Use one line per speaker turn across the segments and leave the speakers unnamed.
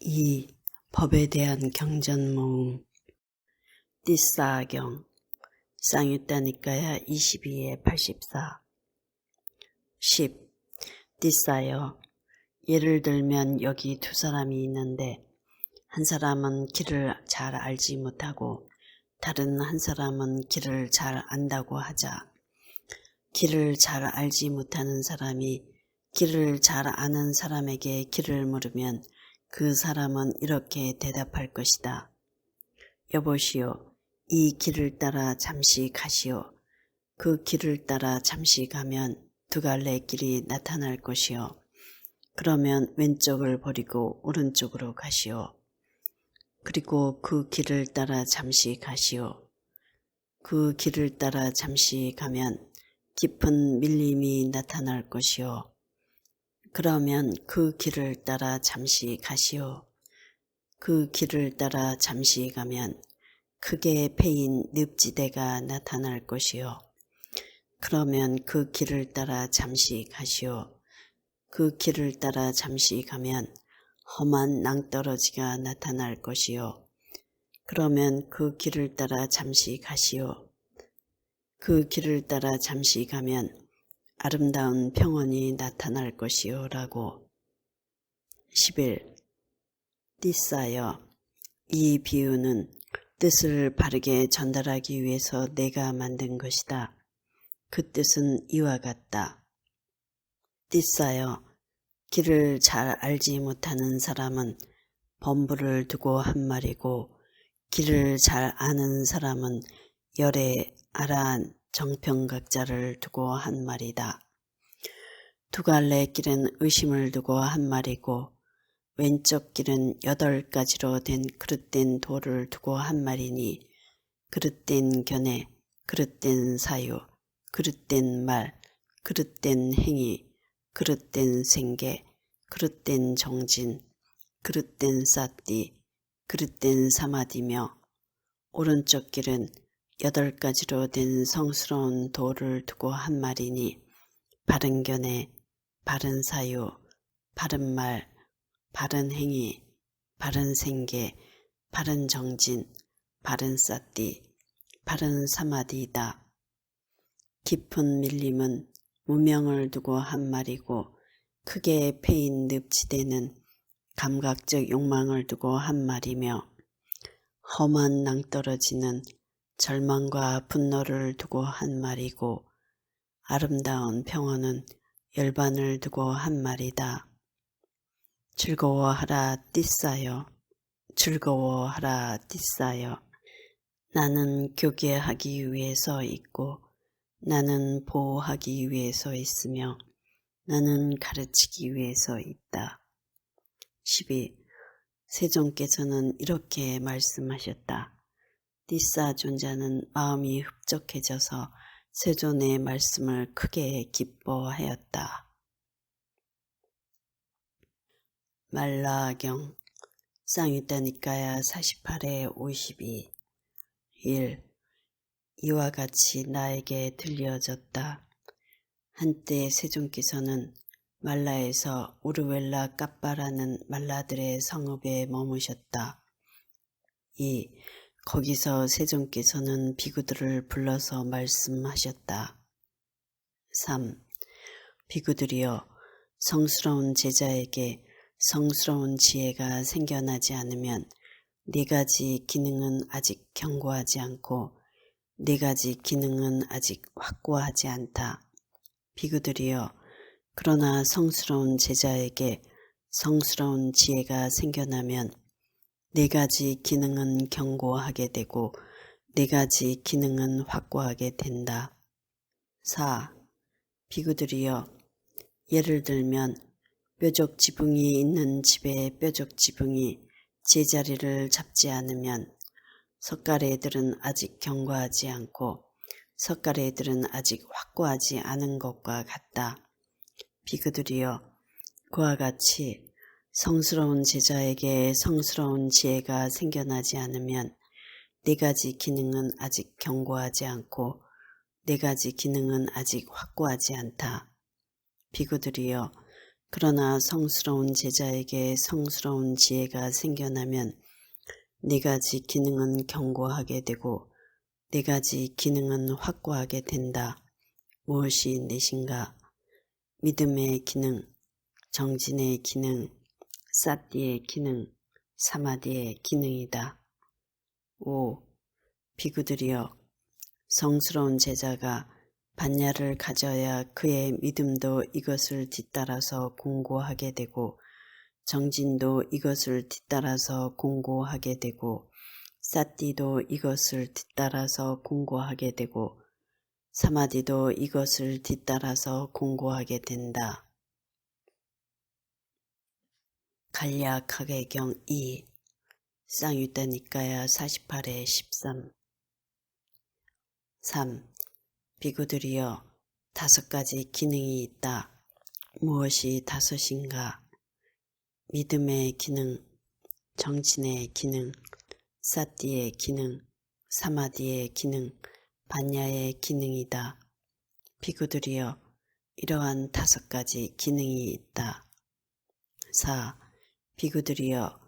2. 법에 대한 경전모음 띠싸경 쌍유따니까야 22에 84 10. 띠싸여 예를 들면 여기 두 사람이 있는데 한 사람은 길을 잘 알지 못하고 다른 한 사람은 길을 잘 안다고 하자. 길을 잘 알지 못하는 사람이 길을 잘 아는 사람에게 길을 물으면 그 사람은 이렇게 대답할 것이다. 여보시오, 이 길을 따라 잠시 가시오. 그 길을 따라 잠시 가면 두 갈래 길이 나타날 것이오. 그러면 왼쪽을 버리고 오른쪽으로 가시오. 그리고 그 길을 따라 잠시 가시오. 그 길을 따라 잠시 가면 깊은 밀림이 나타날 것이오. 그러면 그 길을 따라 잠시 가시오. 그 길을 따라 잠시 가면 크게 패인 늪지대가 나타날 것이오. 그러면 그 길을 따라 잠시 가시오. 그 길을 따라 잠시 가면 험한 낭떠러지가 나타날 것이오. 그러면 그 길을 따라 잠시 가시오. 그 길을 따라 잠시 가면 아름다운 평원이 나타날 것이오 라고. 11. 띠싸여 이 비유는 뜻을 바르게 전달하기 위해서 내가 만든 것이다. 그 뜻은 이와 같다. 띠싸여 길을 잘 알지 못하는 사람은 범부를 두고 한 말이고 길을 잘 아는 사람은 열에 아라한 정평각자를 두고 한 말이다. 두 갈래 길은 의심을 두고 한 말이고 왼쪽 길은 8가지로 된 그릇된 돌을 두고 한 말이니 그릇된 견해, 그릇된 사유, 그릇된 말, 그릇된 행위, 그릇된 생계, 그릇된 정진, 그릇된 싸띠, 그릇된 사마디며 오른쪽 길은 8가지로 된 성스러운 돌을 두고 한 말이니 바른 견해, 바른 사유, 바른 말, 바른 행위, 바른 생계, 바른 정진, 바른 싸띠, 바른 사마디이다. 깊은 밀림은 무명을 두고 한 말이고 크게 패인 늪지대는 감각적 욕망을 두고 한 말이며 험한 낭떠러지는 절망과 분노를 두고 한 말이고 아름다운 평원은 열반을 두고 한 말이다. 즐거워하라 띠싸여, 즐거워하라 띠싸여. 나는 교계하기 위해서 있고 나는 보호하기 위해서 있으며 나는 가르치기 위해서 있다. 12. 세존께서는 이렇게 말씀하셨다. 띠싸 존자는 마음이 흡족해져서 세존의 말씀을 크게 기뻐하였다. 말라경 쌍유따니까야 48에 52 1. 이와 같이 나에게 들려졌다. 한때 세존께서는 말라에서 우르웰라 까빠라는 말라들의 성읍에 머무셨다. 2. 거기서 세존께서는 비구들을 불러서 말씀하셨다. 3. 비구들이여 성스러운 제자에게 성스러운 지혜가 생겨나지 않으면 4가지 기능은 아직 견고하지 않고 4가지 기능은 아직 확고하지 않다. 비구들이여 그러나 성스러운 제자에게 성스러운 지혜가 생겨나면 4가지 기능은 견고하게 되고 4가지 기능은 확고하게 된다. 4. 비구들이여 예를 들면 뾰족 지붕이 있는 집에 뾰족 지붕이 제자리를 잡지 않으면 석가래들은 아직 견고하지 않고 석가래들은 아직 확고하지 않은 것과 같다. 비구들이여 그와 같이 성스러운 제자에게 성스러운 지혜가 생겨나지 않으면 4가지 기능은 아직 견고하지 않고 4가지 기능은 아직 확고하지 않다. 비구들이여 그러나 성스러운 제자에게 성스러운 지혜가 생겨나면 네 가지 기능은 견고하게 되고 네 가지 기능은 확고하게 된다. 무엇이 넷인가? 믿음의 기능, 정진의 기능, 사띠의 기능, 사마디의 기능이다. 5. 비구들이여, 성스러운 제자가 반야를 가져야 그의 믿음도 이것을 뒤따라서 공고하게 되고 정진도 이것을 뒤따라서 공고하게 되고 사띠도 이것을 뒤따라서 공고하게 되고 사마디도 이것을 뒤따라서 공고하게 된다. 간략하게경 2 쌍유타 니까야 48에 13 3. 비구들이여, 5가지 기능이 있다. 무엇이 5인가? 믿음의 기능, 정진의 기능, 사띠의 기능, 사마디의 기능, 반야의 기능이다. 비구들이여, 이러한 5가지 기능이 있다. 4. 비구들이여,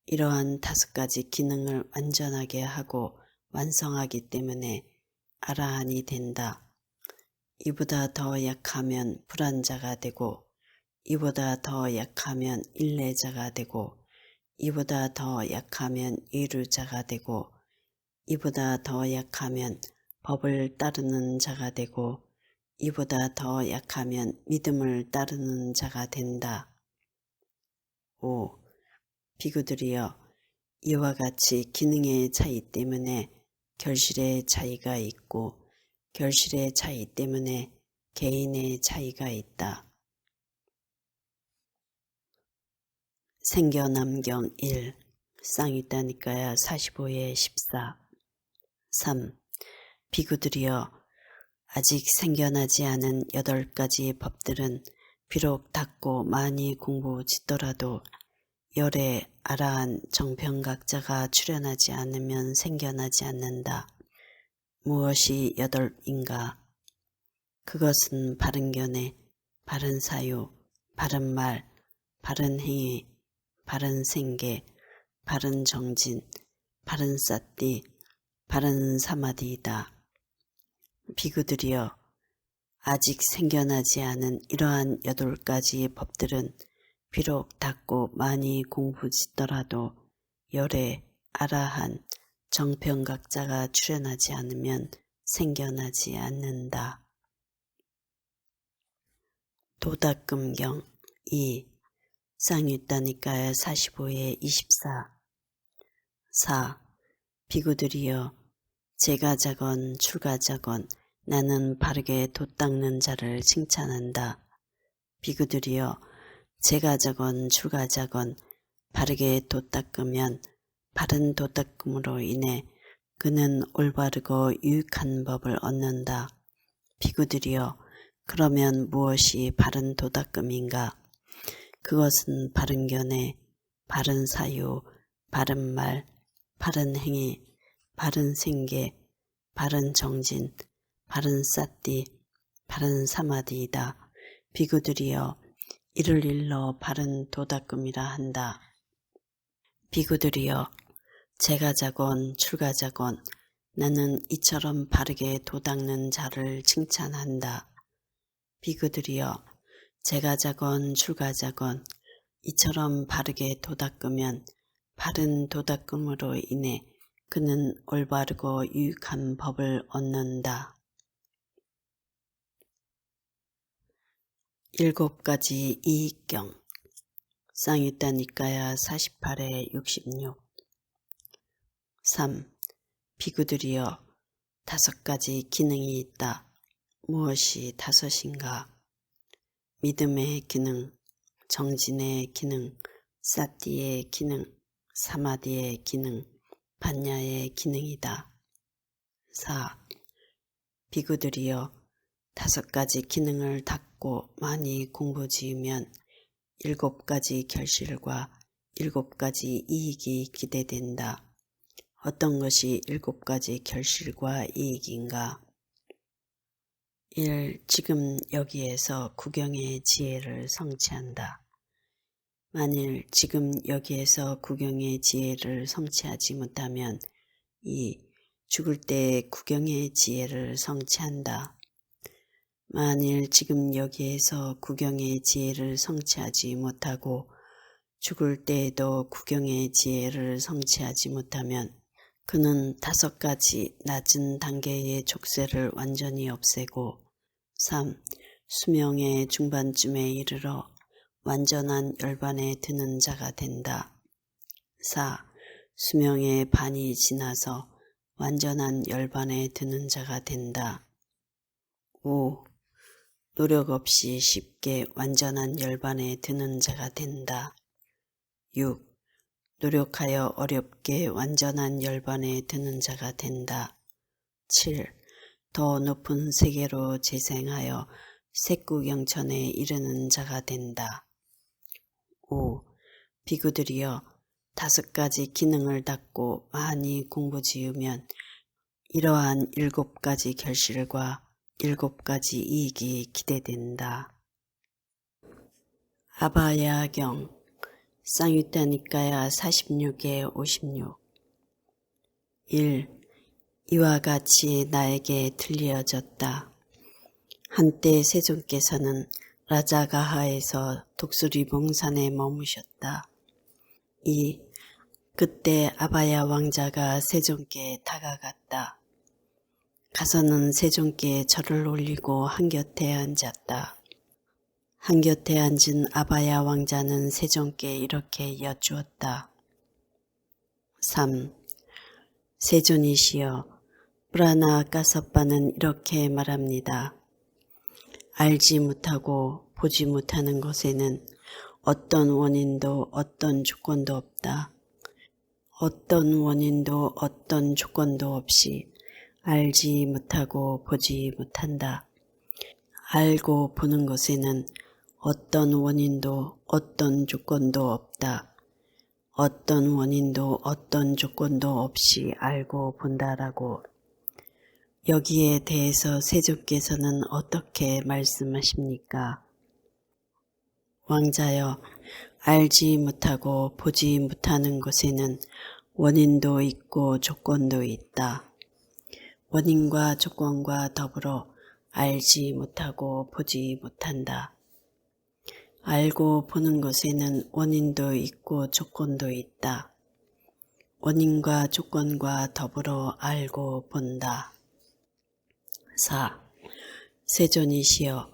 이러한 5가지 기능을 완전하게 하고 완성하기 때문에 아라한이 된다. 이보다 더 약하면 불안자가 되고 이보다 더 약하면 일례자가 되고 이보다 더 약하면 이루자가 되고 이보다 더 약하면 법을 따르는 자가 되고 이보다 더 약하면 믿음을 따르는 자가 된다. 5. 비구들이여, 이와 같이 기능의 차이 때문에 결실의 차이가 있고 결실의 차이 때문에 개인의 차이가 있다. 생겨남경 1 쌍유타 니까야 45에 14 3. 비구들이여, 아직 생겨나지 않은 8가지 법들은 비록 닦고 많이 공부짓더라도 열에 아라한 정평각자가 출현하지 않으면 생겨나지 않는다. 무엇이 8인가? 그것은 바른 견해, 바른 사유, 바른 말, 바른 행위, 바른 생계, 바른 정진, 바른 사띠, 바른 사마디이다. 비구들이여, 아직 생겨나지 않은 이러한 8가지 법들은 비록 닦고 많이 공부짓더라도 열에 아라한 정평각자가 출현하지 않으면 생겨나지 않는다. 도닦음경 2 쌍유타 니까야 45에 24 4. 비구들이여, 제가자건 출가자건 나는 바르게 돛닦는 자를 칭찬한다. 비구들이여, 제가자건 출가자건 바르게 돛닦으면 바른 돛닦음으로 인해 그는 올바르고 유익한 법을 얻는다. 비구들이여, 그러면 무엇이 바른 돛닦음인가? 그것은 바른 견해, 바른 사유, 바른 말, 바른 행위, 바른 생계, 바른 정진, 바른 사띠, 바른 사마디이다. 비구들이여, 이를 일러 바른 돛닦음이라 한다. 비구들이여, 제가자건 출가자건 나는 이처럼 바르게 돛닦는 자를 칭찬한다. 비구들이여, 제가자건 출가자건 이처럼 바르게 돛닦으면 바른 돛닦음으로 인해 그는 올바르고 유익한 법을 얻는다. 7가지 이익경 쌍유타 니까야 48에 66 3. 비구들이여, 5가지 기능이 있다. 무엇이 5인가? 믿음의 기능, 정진의 기능, 사띠의 기능, 사마디의 기능, 반야의 기능이다. 4. 비구들이여, 5가지 기능을 닦고 많이 공부지으면 7가지 결실과 7가지 이익이 기대된다. 어떤 것이 7가지 결실과 이익인가? 1. 지금 여기에서 구경의 지혜를 성취한다. 만일 지금 여기에서 구경의 지혜를 성취하지 못하면 2. 죽을 때 구경의 지혜를 성취한다. 만일 지금 여기에서 구경의 지혜를 성취하지 못하고 죽을 때에도 구경의 지혜를 성취하지 못하면 그는 5가지 낮은 단계의 족쇄를 완전히 없애고 3. 수명의 중반쯤에 이르러 완전한 열반에 드는 자가 된다. 4. 수명의 반이 지나서 완전한 열반에 드는 자가 된다. 5. 노력 없이 쉽게 완전한 열반에 드는 자가 된다. 6. 노력하여 어렵게 완전한 열반에 드는 자가 된다. 7. 더 높은 세계로 재생하여 색구경천에 이르는 자가 된다. 5. 비구들이여 5가지 기능을 닦고 많이 공부지으면 이러한 7가지 결실과 7가지 이익이 기대된다. 아바야경 쌍유타니까야 46에 56 1. 이와 같이 나에게 들려졌다. 한때 세존께서는 라자가하에서 독수리봉산에 머무셨다. 2. 그때 아바야 왕자가 세존께 다가갔다. 가서는 세존께 절을 올리고 한곁에 앉았다. 한곁에 앉은 아바야 왕자는 세존께 이렇게 여쭈었다. 3. 세존이시여, 브라나 까섭바는 이렇게 말합니다. 알지 못하고 보지 못하는 것에는 어떤 원인도 어떤 조건도 없다. 어떤 원인도 어떤 조건도 없이 알지 못하고 보지 못한다. 알고 보는 것에는 어떤 원인도 어떤 조건도 없다. 어떤 원인도 어떤 조건도 없이 알고 본다라고. 여기에 대해서 세존께서는 어떻게 말씀하십니까? 왕자여, 알지 못하고 보지 못하는 것에는 원인도 있고 조건도 있다. 원인과 조건과 더불어 알지 못하고 보지 못한다. 알고 보는 것에는 원인도 있고 조건도 있다. 원인과 조건과 더불어 알고 본다. 4. 세존이시여,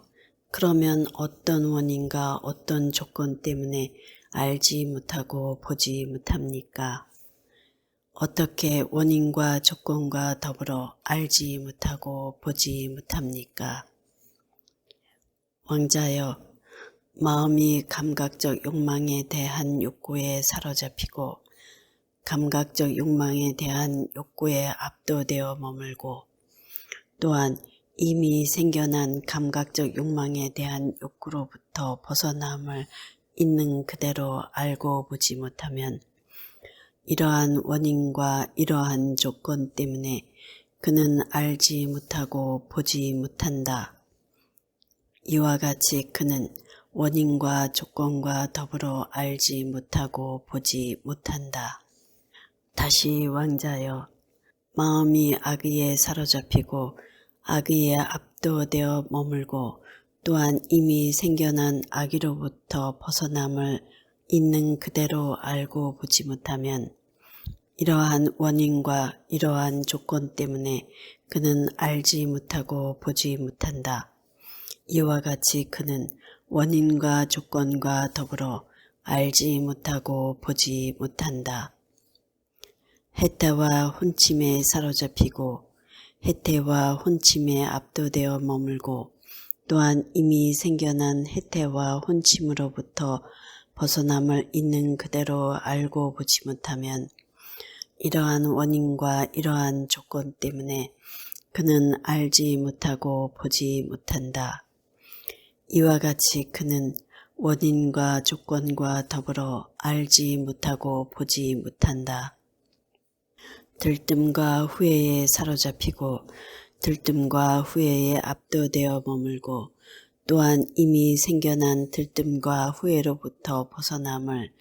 그러면 어떤 원인과 어떤 조건 때문에 알지 못하고 보지 못합니까? 어떻게 원인과 조건과 더불어 알지 못하고 보지 못합니까? 왕자여, 마음이 감각적 욕망에 대한 욕구에 사로잡히고 감각적 욕망에 대한 욕구에 압도되어 머물고 또한 이미 생겨난 감각적 욕망에 대한 욕구로부터 벗어남을 있는 그대로 알고 보지 못하면 이러한 원인과 이러한 조건 때문에 그는 알지 못하고 보지 못한다. 이와 같이 그는 원인과 조건과 더불어 알지 못하고 보지 못한다. 다시 왕자여, 마음이 악의에 사로잡히고 악의에 압도되어 머물고 또한 이미 생겨난 악의로부터 벗어남을 있는 그대로 알고 보지 못하면 이러한 원인과 이러한 조건 때문에 그는 알지 못하고 보지 못한다. 이와 같이 그는 원인과 조건과 더불어 알지 못하고 보지 못한다. 해태와 혼침에 사로잡히고 해태와 혼침에 압도되어 머물고 또한 이미 생겨난 해태와 혼침으로부터 벗어남을 있는 그대로 알고 보지 못하면 이러한 원인과 이러한 조건 때문에 그는 알지 못하고 보지 못한다. 이와 같이 그는 원인과 조건과 더불어 알지 못하고 보지 못한다. 들뜸과 후회에 사로잡히고 들뜸과 후회에 압도되어 머물고 또한 이미 생겨난 들뜸과 후회로부터 벗어남을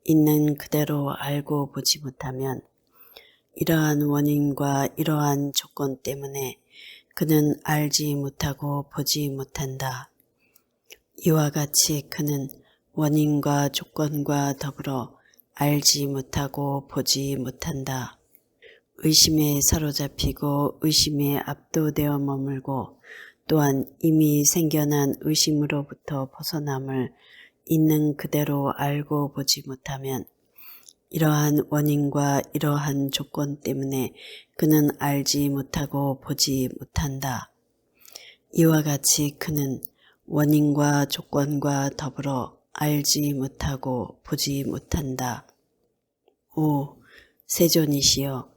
있는 그대로 알고 보지 못하면 이러한 원인과 이러한 조건 때문에 그는 알지 못하고 보지 못한다. 이와 같이 그는 원인과 조건과 더불어 알지 못하고 보지 못한다. 의심에 사로잡히고 의심에 압도되어 머물고 또한 이미 생겨난 의심으로부터 벗어남을 있는 그대로 알고 보지 못하면 이러한 원인과 이러한 조건 때문에 그는 알지 못하고 보지 못한다. 이와 같이 그는 원인과 조건과 더불어 알지 못하고 보지 못한다. 오, 세존이시여,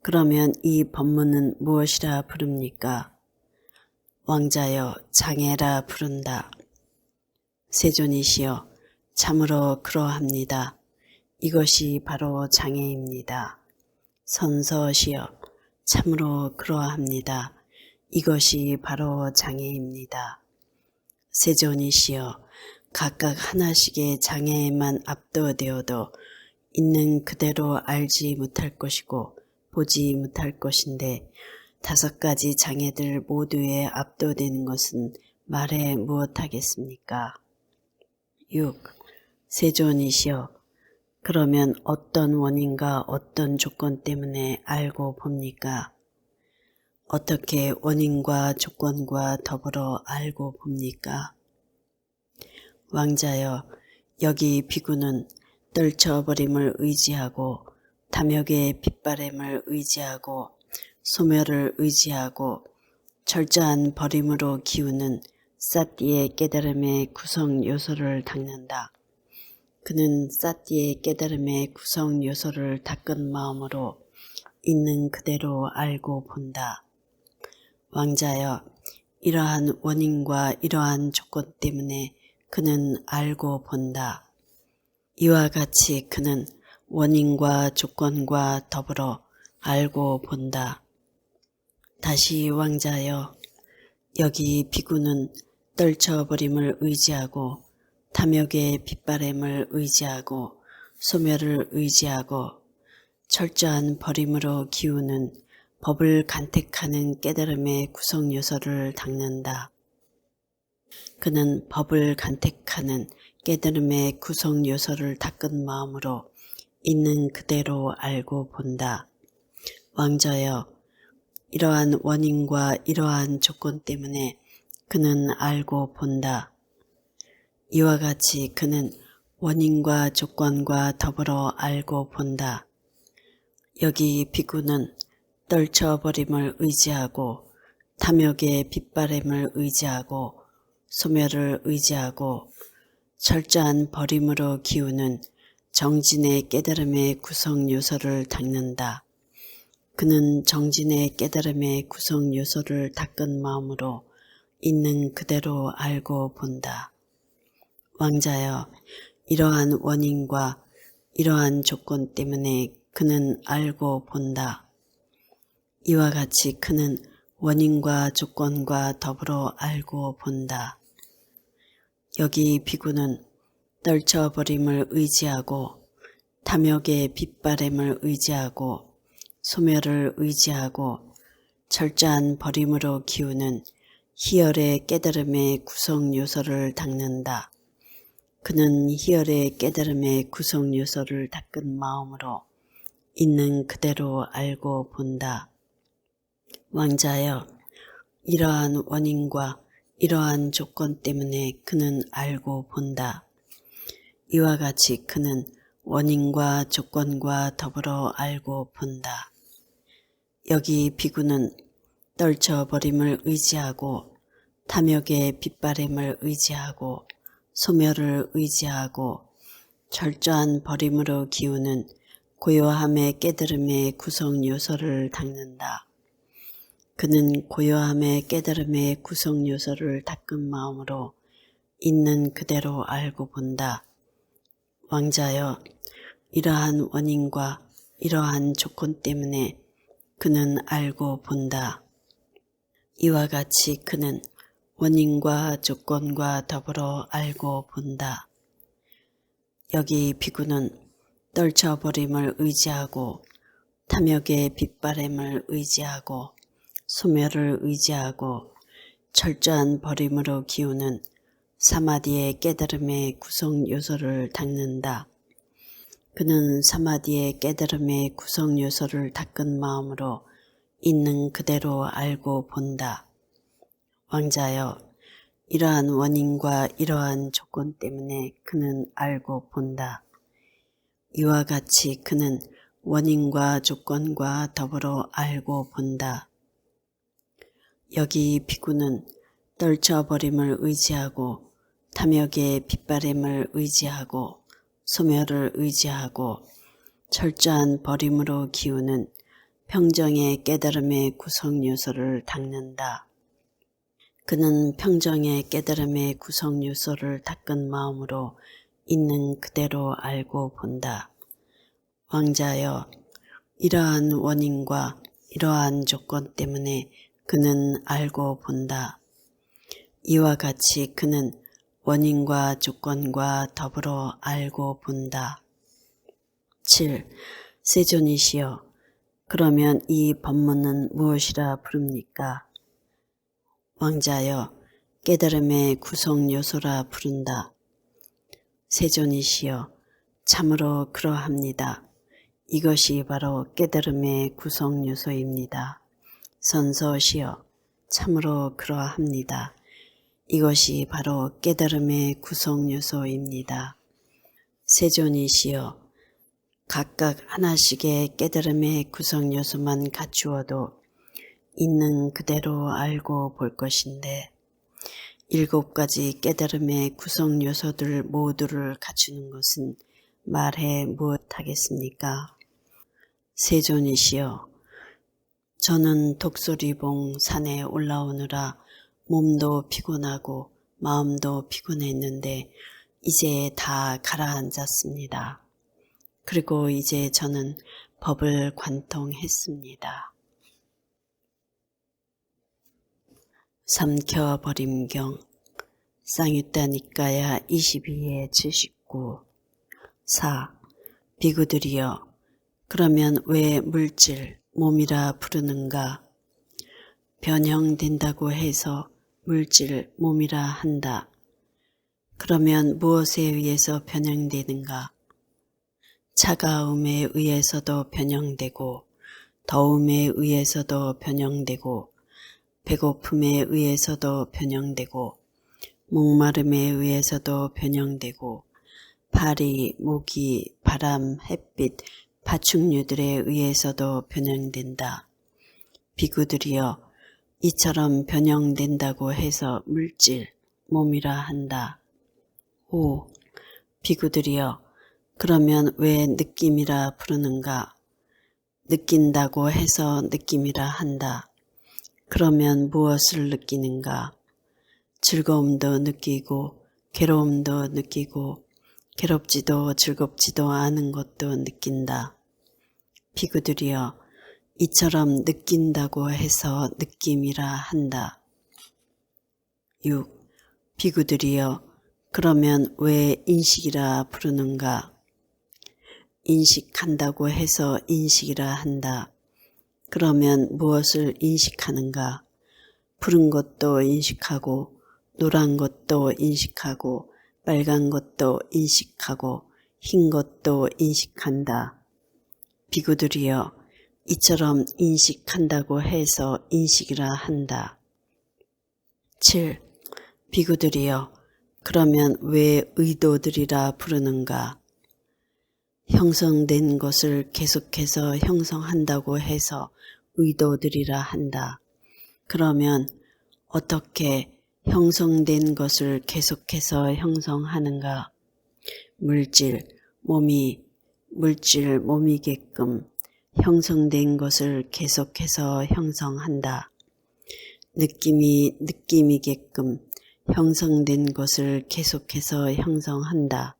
그러면 이 법문은 무엇이라 부릅니까? 왕자여, 장애라 부른다. 세존이시여, 참으로 그러합니다. 이것이 바로 장애입니다. 선서시여, 참으로 그러합니다. 이것이 바로 장애입니다. 세존이시여, 각각 하나씩의 장애에만 압도되어도 있는 그대로 알지 못할 것이고 보지 못할 것인데 5가지 장애들 모두에 압도되는 것은 말해 무엇하겠습니까? 6. 세존이시여, 그러면 어떤 원인과 어떤 조건 때문에 알고 봅니까? 어떻게 원인과 조건과 더불어 알고 봅니까? 왕자여, 여기 비구는 떨쳐버림을 의지하고 탐욕의 빗바램을 의지하고 소멸을 의지하고 철저한 버림으로 기우는 사띠의 깨달음의 구성 요소를 닦는다. 그는 사띠의 깨달음의 구성 요소를 닦은 마음으로 있는 그대로 알고 본다. 왕자여, 이러한 원인과 이러한 조건 때문에 그는 알고 본다. 이와 같이 그는 원인과 조건과 더불어 알고 본다. 다시 왕자여, 여기 비구는 떨쳐버림을 의지하고 탐욕의 빗바램을 의지하고 소멸을 의지하고 철저한 버림으로 기우는 법을 간택하는 깨달음의 구성 요소를 닦는다. 그는 법을 간택하는 깨달음의 구성 요소를 닦은 마음으로 있는 그대로 알고 본다. 왕자여, 이러한 원인과 이러한 조건 때문에 그는 알고 본다. 이와 같이 그는 원인과 조건과 더불어 알고 본다. 여기 비구는 떨쳐버림을 의지하고 탐욕의 빗바램을 의지하고 소멸을 의지하고 철저한 버림으로 기우는 정진의 깨달음의 구성 요소를 닦는다. 그는 정진의 깨달음의 구성 요소를 닦은 마음으로 있는 그대로 알고 본다. 왕자여, 이러한 원인과 이러한 조건 때문에 그는 알고 본다. 이와 같이 그는 원인과 조건과 더불어 알고 본다. 여기 비구는 떨쳐버림을 의지하고 탐욕의 빗바램을 의지하고 소멸을 의지하고 철저한 버림으로 기우는 희열의 깨달음의 구성 요소를 닦는다. 그는 희열의 깨달음의 구성 요소를 닦은 마음으로 있는 그대로 알고 본다. 왕자여, 이러한 원인과 이러한 조건 때문에 그는 알고 본다. 이와 같이 그는 원인과 조건과 더불어 알고 본다. 여기 비구는 떨쳐버림을 의지하고 탐욕의 빗바램을 의지하고 소멸을 의지하고 철저한 버림으로 기우는 고요함의 깨달음의 구성 요소를 닦는다. 그는 고요함의 깨달음의 구성 요소를 닦은 마음으로 있는 그대로 알고 본다. 왕자여, 이러한 원인과 이러한 조건 때문에 그는 알고 본다. 이와 같이 그는 원인과 조건과 더불어 알고 본다. 여기 비구는 떨쳐버림을 의지하고 탐욕의 빗바램을 의지하고 소멸을 의지하고 철저한 버림으로 기우는 사마디의 깨달음의 구성 요소를 닦는다. 그는 사마디의 깨달음의 구성 요소를 닦은 마음으로 있는 그대로 알고 본다. 왕자여, 이러한 원인과 이러한 조건 때문에 그는 알고 본다. 이와 같이 그는 원인과 조건과 더불어 알고 본다. 여기 비구는 떨쳐버림을 의지하고 탐욕의 빗바램을 의지하고 소멸을 의지하고 철저한 버림으로 기우는 평정의 깨달음의 구성 요소를 닦는다. 그는 평정의 깨달음의 구성 요소를 닦은 마음으로 있는 그대로 알고 본다. 왕자여, 이러한 원인과 이러한 조건 때문에 그는 알고 본다. 이와 같이 그는 원인과 조건과 더불어 알고 본다. 7. 세존이시여, 그러면 이 법문은 무엇이라 부릅니까? 왕자여, 깨달음의 구성 요소라 부른다. 세존이시여, 참으로 그러합니다. 이것이 바로 깨달음의 구성 요소입니다. 선서시여, 참으로 그러합니다. 이것이 바로 깨달음의 구성 요소입니다. 세존이시여, 각각 하나씩의 깨달음의 구성 요소만 갖추어도 있는 그대로 알고 볼 것인데 7가지 깨달음의 구성 요소들 모두를 갖추는 것은 말해 무엇하겠습니까? 세존이시여, 저는 독수리봉 산에 올라오느라 몸도 피곤하고 마음도 피곤했는데 이제 다 가라앉았습니다. 그리고 이제 저는 법을 관통했습니다. 삼켜버림경 쌍유타 니까야 22에 79. 4. 비구들이여, 그러면 왜 물질, 몸이라 부르는가? 변형된다고 해서 물질, 몸이라 한다. 그러면 무엇에 의해서 변형되는가? 차가움에 의해서도 변형되고 더움에 의해서도 변형되고 배고픔에 의해서도 변형되고 목마름에 의해서도 변형되고 파리, 모기, 바람, 햇빛, 파충류들에 의해서도 변형된다. 비구들이여, 이처럼 변형된다고 해서 물질, 몸이라 한다. 5. 비구들이여, 그러면 왜 느낌이라 부르는가? 느낀다고 해서 느낌이라 한다. 그러면 무엇을 느끼는가? 즐거움도 느끼고 괴로움도 느끼고 괴롭지도 즐겁지도 않은 것도 느낀다. 비구들이여, 이처럼 느낀다고 해서 느낌이라 한다. 6. 비구들이여, 그러면 왜 인식이라 부르는가? 인식한다고 해서 인식이라 한다. 그러면 무엇을 인식하는가? 푸른 것도 인식하고 노란 것도 인식하고 빨간 것도 인식하고 흰 것도 인식한다. 비구들이여, 이처럼 인식한다고 해서 인식이라 한다. 7. 비구들이여, 그러면 왜 의도들이라 부르는가? 형성된 것을 계속해서 형성한다고 해서 의도들이라 한다. 그러면 어떻게 형성된 것을 계속해서 형성하는가? 물질, 몸이게끔 형성된 것을 계속해서 형성한다. 느낌이게끔 형성된 것을 계속해서 형성한다.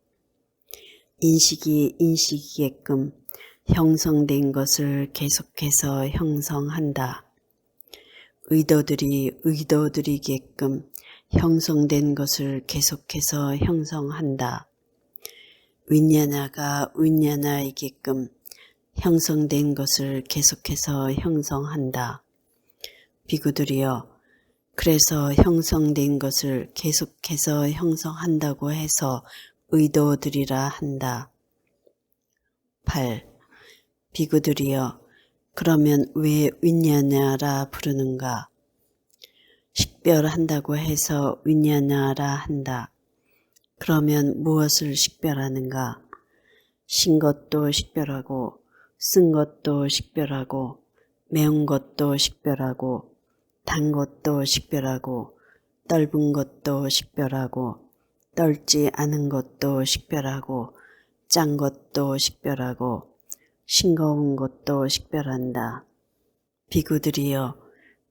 인식이게끔 형성된 것을 계속해서 형성한다. 의도들이 의도들이게끔 형성된 것을 계속해서 형성한다. 윈야나가 윈야나이게끔 형성된 것을 계속해서 형성한다. 비구들이여, 그래서 형성된 것을 계속해서 형성한다고 해서 의도들이라 한다. 8. 비구들이여, 그러면 왜 윈야나라 부르는가? 식별한다고 해서 윈야나라 한다. 그러면 무엇을 식별하는가? 신 것도 식별하고 쓴 것도 식별하고 매운 것도 식별하고 단 것도 식별하고 떫은 것도 식별하고 떫지 않은 것도 식별하고 짠 것도 식별하고 싱거운 것도 식별한다. 비구들이여,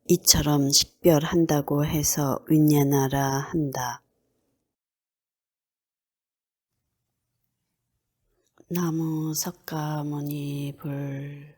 이처럼 식별한다고 해서 윈야나라 한다. 나무 석가모니 불